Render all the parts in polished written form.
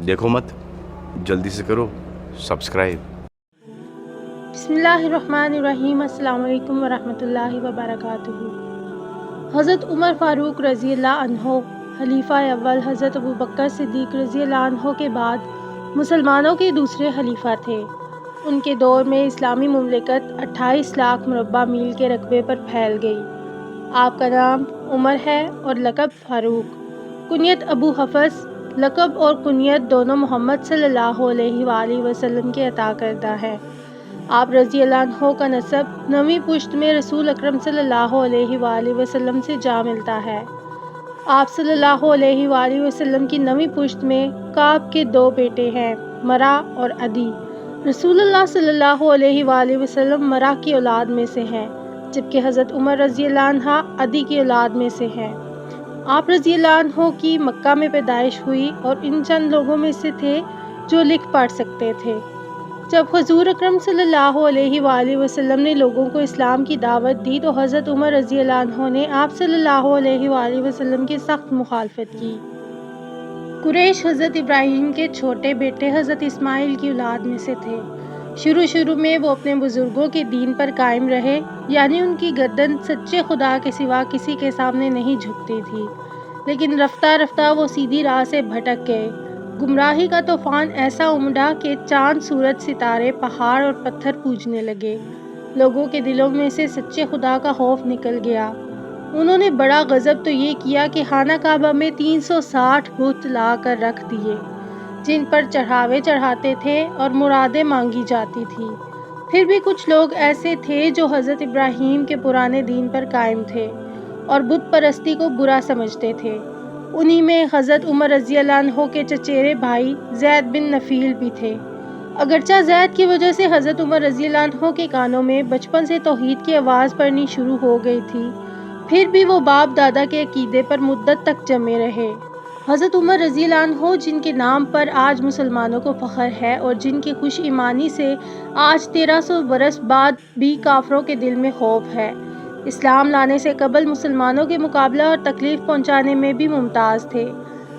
देखो मत, जल्दी से करो सब्सक्राइब। बिस्मिल्लाहिर्रहमानिर्रहीम। अस्सलाम वालेकुम वरहमतुल्लाहि वबरकातुहू। हज़रत उमर फ़ारूक रज़ी अल्लाह अन्हो खलीफ़ा अव्वल हज़रत अबू बकर सिद्दीक़ रज़ी अल्लाह अन्हो के बाद मुसलमानों के दूसरे खलीफ़ा थे। उनके दौर में इस्लामी मुमलिकत 28 लाख मुरब्बा मील के रकबे पर फैल गई। आपका नाम उमर है और लक़ब फ़ारूक। कुनियत अबू हफ़्स, लक़ब और कुनियत दोनों मोहम्मद सल्लल्लाहु अलैहि वसल्लम के अता करदा है। आप रज़ी अल्लाह अन्हो का नसब नवीं पुश्त में रसूल अकरम सल्लल्लाहु अलैहि वसल्लम से जा मिलता है। आप सल्लल्लाहु अलैहि वसल्लम की नवीं पुश्त में काब के 2 बेटे हैं, मरा और अदी। रसूलुल्लाह सल्लल्लाहु अलैहि वसल्लम मरा की औलाद में से हैं, जबकि हज़रत उमर रज़ी अल्लाह अन्हा अदी की औलाद में से हैं। आप रज़ी अल्लाह अन्हो की मक्का में पैदाइश हुई और इन चंद लोगों में से थे जो लिख पढ़ सकते थे। जब हुज़ूर अकरम सल्लल्लाहु अलैहि वसल्लम ने लोगों को इस्लाम की दावत दी तो हज़रत उमर रज़ी अल्लाह अन्हो ने आप सल्लल्लाहु अलैहि वसल्लम की सख्त मुखालफत की। कुरैश हज़रत इब्राहीम के छोटे बेटे हज़रत इस्माइल की औलाद में से थे। शुरू में वो अपने बुज़ुर्गों के दीन पर कायम रहे, यानी उनकी गर्दन सच्चे खुदा के सिवा किसी के सामने नहीं झुकती थी। लेकिन रफ्ता रफ्ता वो सीधी राह से भटक गए। गुमराही का तूफ़ान ऐसा उमड़ा कि चाँद, सूरज, सितारे, पहाड़ और पत्थर पूजने लगे। लोगों के दिलों में से सच्चे खुदा का खौफ निकल गया। उन्होंने बड़ा गज़ब तो ये किया कि खाना काबा में 360 बुत ला कर रख दिए, जिन पर चढ़ावे चढ़ाते थे और मुरादें मांगी जाती थी। फिर भी कुछ लोग ऐसे थे जो हज़रत इब्राहीम के पुराने दीन पर कायम थे और बुत परस्ती को बुरा समझते थे। उन्हीं में हज़रत उमर रज़ी अल्लाह अन्हो के चचेरे भाई ज़ैद बिन नफ़ील भी थे। अगरचा ज़ैद की वजह से हज़रत उमर रज़ी अल्लाह अन्हो के कानों में बचपन से तौहीद की आवाज़ पड़नी शुरू हो गई थी, फिर भी वो बाप दादा के अकीदे पर मुद्दत तक जमे रहे। हज़रत उमर रज़ी अल्लाह अन्हो, जिनके नाम पर आज मुसलमानों को फ़ख्र है और जिनकी खुश ईमानी से आज 1300 बरस बाद भी काफरों के दिल में खौफ है, इस्लाम लाने से कबल मुसलमानों के मुकाबला और तकलीफ़ पहुँचाने में भी मुमताज़ थे।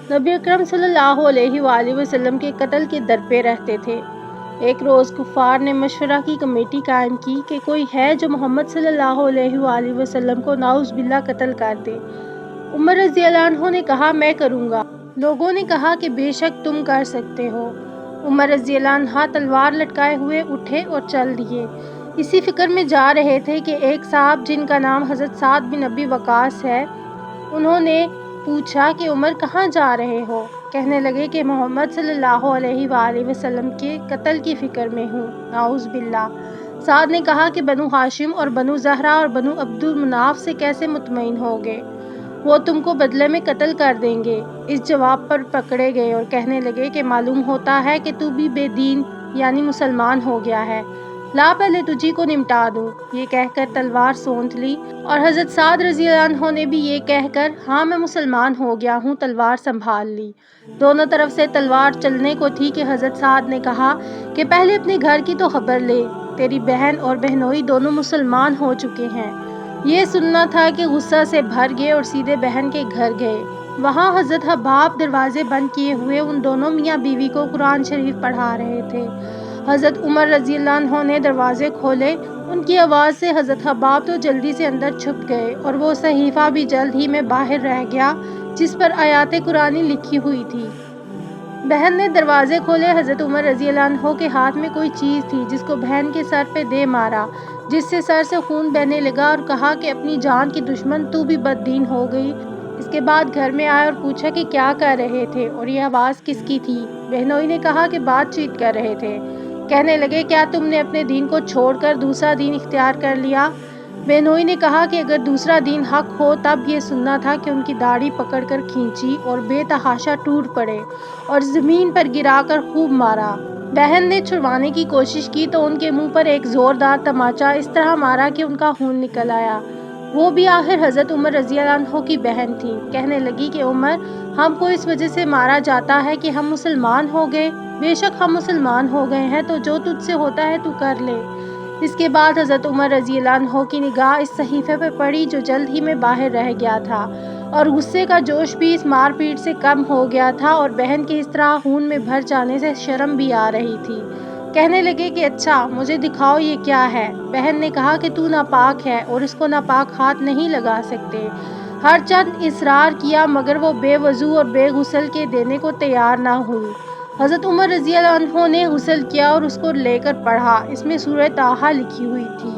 नबी अकरम सल्लल्लाहु अलैहि वसल्लम के कत्ल के दर पे रहते थे। एक रोज़ कुफ़ार ने मशवरा की कमेटी कायम की कि कोई है जो मोहम्मद सल्लल्लाहु अलैहि वसल्लम को नाउज़ बिल्ला कत्ल कर दे। उमर रज़ी अल्लाह अन्हो ने कहा, मैं करूँगा। लोगों ने कहा कि बेशक तुम कर सकते हो। उमर रज़ी अल्लाह अन्हा तलवार लटकाए हुए उठे और चल दिए। इसी फिक्र में जा रहे थे कि एक साहब जिनका नाम हज़रत साद बिन अबी वक़ास है, उन्होंने पूछा कि उमर कहाँ जा रहे हो? कहने लगे कि मोहम्मद सल्लल्लाहु अलैहि वसल्लम के कत्ल की फ़िक्र में हूँ, नाउज़ बिल्लाह। साद ने कहा कि बनु हाशिम और बनु ज़हरा और बनु अब्दुल मुनाफ से कैसे मुतमईन होगे? वो तुमको बदले में कत्ल कर देंगे। इस जवाब पर पकड़े गए और कहने लगे कि मालूम होता है कि तू भी बेदीन यानी मुसलमान हो गया है, ला पहले तुझी को निपटा दूँ। ये कहकर तलवार सोंध ली और हज़रत साद रज़ी अल्लाह अन्हो ने भी ये कहकर हाँ मैं मुसलमान हो गया हूँ तलवार संभाल ली। दोनों तरफ से तलवार चलने को थी कि हज़रत साद ने कहा कि पहले अपने घर की तो खबर ले, तेरी बहन और बहनोई दोनों मुसलमान हो चुके हैं। ये सुनना था कि गुस्सा से भर गए और सीधे बहन के घर गए। वहाँ हज़रत हब्बाब दरवाजे बंद किए हुए उन दोनों मियाँ बीवी को कुरान शरीफ पढ़ा रहे थे। हज़रत उमर रज़ी अल्लाह अन्हो ने दरवाज़े खोले। उनकी आवाज़ से हज़रत हब्बाब तो जल्दी से अंदर छुप गए और वो सहीफ़ा भी जल्द ही में बाहर रह गया जिस पर आयात कुरानी लिखी हुई थी। बहन ने दरवाज़े खोले। हज़रत उमर रज़ी अल्लाह अन्हो के हाथ में कोई चीज़ थी जिसको बहन के सर पे दे मारा, जिससे सर से खून बहने लगा और कहा कि अपनी जान की दुश्मन तू भी बददीन हो गई। इसके बाद घर में आए और पूछा कि क्या कर रहे थे और ये आवाज़ किसकी थी। बहनोई ने कहा कि बातचीत कर रहे थे। कहने लगे क्या तुमने अपने दीन को छोड़कर दूसरा दीन इख्तियार कर लिया? बहनोई ने कहा कि अगर दूसरा दीन हक हो तब ये सुनना था कि उनकी दाढ़ी पकड़कर खींची और बेतहाशा टूट पड़े और ज़मीन पर गिराकर खूब मारा। बहन ने छुड़वाने की कोशिश की तो उनके मुंह पर एक ज़ोरदार तमाचा इस तरह मारा कि उनका खून निकल आया। वो भी आखिर हज़रत उमर रज़ी अल्लाह अन्हो की बहन थी। कहने लगी कि उमर, हमको इस वजह से मारा जाता है कि हम मुसलमान हो गए। बेशक हम मुसलमान हो गए हैं तो जो तुझसे होता है तू कर ले। इसके बाद हज़रत उमर रज़ी अल्लाह अन्हो की निगाह इस सहीफ़े पर पड़ी जो जल्द ही में बाहर रह गया था। اور غصے کا جوش بھی اس مار پیٹ سے کم ہو گیا تھا اور بہن کے اس طرح خون میں بھر جانے سے شرم بھی آ رہی تھی۔ کہنے لگے کہ اچھا مجھے دکھاؤ یہ کیا ہے۔ بہن نے کہا کہ تو ناپاک ہے اور اس کو ناپاک ہاتھ نہیں لگا سکتے۔ ہر چند اصرار کیا مگر وہ بے وضو اور بے غسل کے دینے کو تیار نہ ہوئی۔ حضرت عمر رضی اللہ عنہ نے غسل کیا اور اس کو لے کر پڑھا۔ اس میں سورہ طٰہٰ لکھی ہوئی تھی۔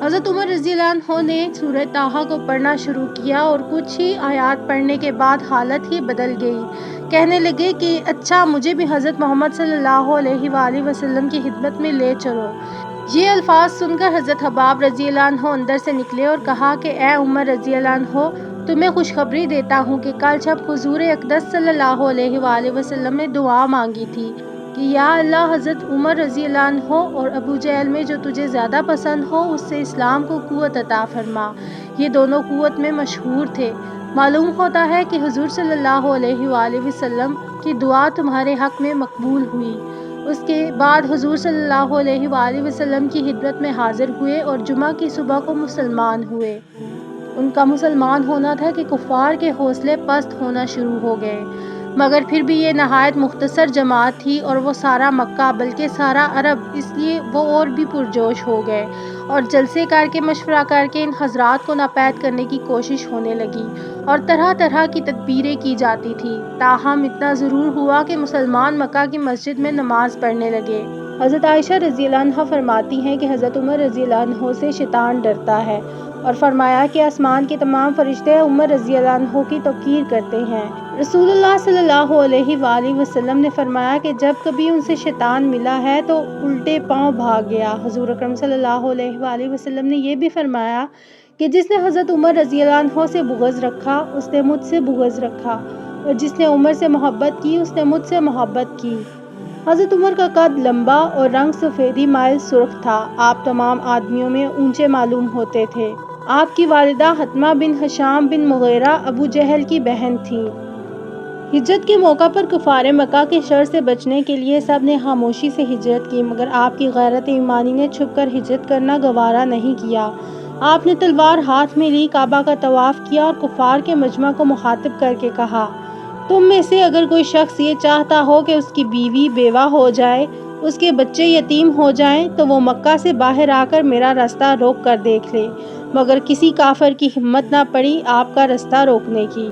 حضرت عمر رضی اللہ عنہ نے سورہ طٰہٰ کو پڑھنا شروع کیا اور کچھ ہی آیات پڑھنے کے بعد حالت ہی بدل گئی۔ کہنے لگے کہ اچھا مجھے بھی حضرت محمد صلی اللہ علیہ وآلہ وسلم کی خدمت میں لے چلو۔ یہ الفاظ سن کر حضرت حباب رضی اللہ عنہ اندر سے نکلے اور کہا کہ اے عمر رضی اللہ عنہ، تمہیں خوشخبری دیتا ہوں کہ کل جب حضور اقدس صلی اللہ علیہ وآلہ وسلم نے دعا مانگی تھی کہ یا اللہ حضرت عمر رضی اللہ عنہ اور ابو جہل میں جو تجھے زیادہ پسند ہو اس سے اسلام کو قوت عطا فرما، یہ دونوں قوت میں مشہور تھے۔ معلوم ہوتا ہے کہ حضور صلی اللہ علیہ وآلہ وسلم کی دعا تمہارے حق میں مقبول ہوئی۔ اس کے بعد حضور صلی اللہ علیہ وآلہ وسلم کی خدمت میں حاضر ہوئے اور جمعہ کی صبح کو مسلمان ہوئے۔ ان کا مسلمان ہونا تھا کہ کفار کے حوصلے پست ہونا شروع ہو گئے، مگر پھر بھی یہ نہایت مختصر جماعت تھی اور وہ سارا مکہ بلکہ سارا عرب، اس لیے وہ اور بھی پرجوش ہو گئے اور جلسے کر کے مشورہ کر کے ان حضرات کو ناپید کرنے کی کوشش ہونے لگی اور طرح طرح کی تدبیریں کی جاتی تھی۔ تاہم اتنا ضرور ہوا کہ مسلمان مکہ کی مسجد میں نماز پڑھنے لگے۔ حضرت عائشہ رضی اللہ عنہ فرماتی ہیں کہ حضرت عمر رضی اللہ عنہ سے شیطان ڈرتا ہے اور فرمایا کہ آسمان کے تمام فرشتے عمر رضی اللہ عنہ کی توقیر کرتے ہیں۔ رسول اللہ صلی اللہ علیہ وآلہ وسلم نے فرمایا کہ جب کبھی ان سے شیطان ملا ہے تو الٹے پاؤں بھاگ گیا۔ حضور اکرم صلی اللہ علیہ وآلہ وسلم نے یہ بھی فرمایا کہ جس نے حضرت عمر رضی اللہ عنہ سے بغض رکھا اس نے مجھ سے بغض رکھا، اور جس نے عمر سے محبت کی اس نے مجھ سے محبت کی۔ حضرت عمر کا قد لمبا اور رنگ سفیدی مائل سرخ تھا۔ آپ تمام آدمیوں میں اونچے معلوم ہوتے تھے۔ آپ کی والدہ حتمہ بن حشام بن مغیرہ ابو جہل کی بہن تھیں۔ ہجرت کے موقع پر کفار مکہ کے شر سے بچنے کے لیے سب نے خاموشی سے ہجرت کی، مگر آپ کی غیرت ایمانی نے چھپ کر ہجرت کرنا گوارا نہیں کیا۔ آپ نے تلوار ہاتھ میں لی، کعبہ کا طواف کیا اور کفار کے مجمع کو مخاطب کر کے کہا، تم میں سے اگر کوئی شخص یہ چاہتا ہو کہ اس کی بیوی بیوہ ہو جائے، اس کے بچے یتیم ہو جائیں تو وہ مکہ سے باہر آ کر میرا راستہ روک کر دیکھ لے۔ مگر کسی کافر کی ہمت نہ پڑی آپ کا راستہ روکنے کی۔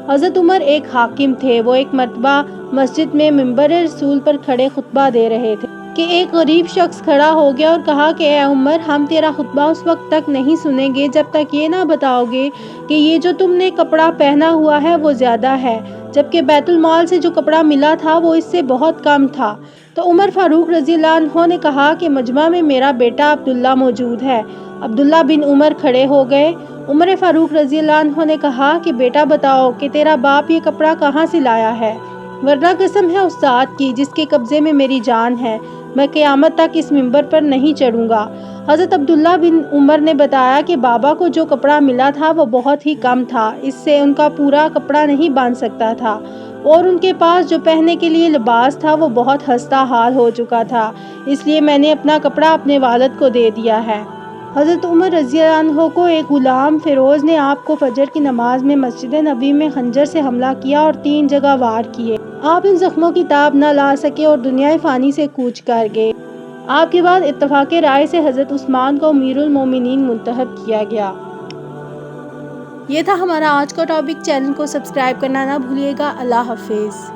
حضرت عمر ایک حاکم تھے۔ وہ ایک مرتبہ مسجد میں منبر رسول پر کھڑے خطبہ دے رہے تھے کہ ایک غریب شخص کھڑا ہو گیا اور کہا کہ اے عمر، ہم تیرا خطبہ اس وقت تک نہیں سنیں گے جب تک یہ نہ بتاؤ گے کہ یہ جو تم نے کپڑا پہنا ہوا ہے وہ زیادہ ہے، جبکہ بیت المال سے جو کپڑا ملا تھا وہ اس سے بہت کم تھا۔ تو عمر فاروق رضی اللہ عنہ نے کہا کہ مجمع میں میرا بیٹا عبداللہ موجود ہے۔ عبداللہ بن عمر کھڑے ہو گئے۔ عمر فاروق رضی اللہ عنہ نے کہا کہ بیٹا بتاؤ کہ تیرا باپ یہ کپڑا کہاں سے لایا ہے، ورنہ قسم ہے اس ذات کی جس کے قبضے میں میری جان ہے، میں قیامت تک اس منبر پر نہیں چڑھوں گا۔ حضرت عبداللہ بن عمر نے بتایا کہ بابا کو جو کپڑا ملا تھا وہ بہت ہی کم تھا، اس سے ان کا پورا کپڑا نہیں باندھ سکتا تھا، اور ان کے پاس جو پہننے کے لیے لباس تھا وہ بہت خستہ حال ہو چکا تھا، اس لیے میں نے اپنا کپڑا اپنے والد کو دے دیا ہے۔ حضرت عمر رضی اللہ عنہ کو ایک غلام فیروز نے آپ کو فجر کی نماز میں مسجد نبی میں خنجر سے حملہ کیا اور 3 جگہ وار کیے۔ آپ ان زخموں کی تاب نہ لا سکے اور دنیا فانی سے کوچ کر گئے۔ آپ کے بعد اتفاق رائے سے حضرت عثمان کو امیر المومنین منتخب کیا گیا۔ یہ تھا ہمارا آج کا ٹاپک۔ چینل کو سبسکرائب کرنا نہ بھولیے گا۔ اللہ حافظ۔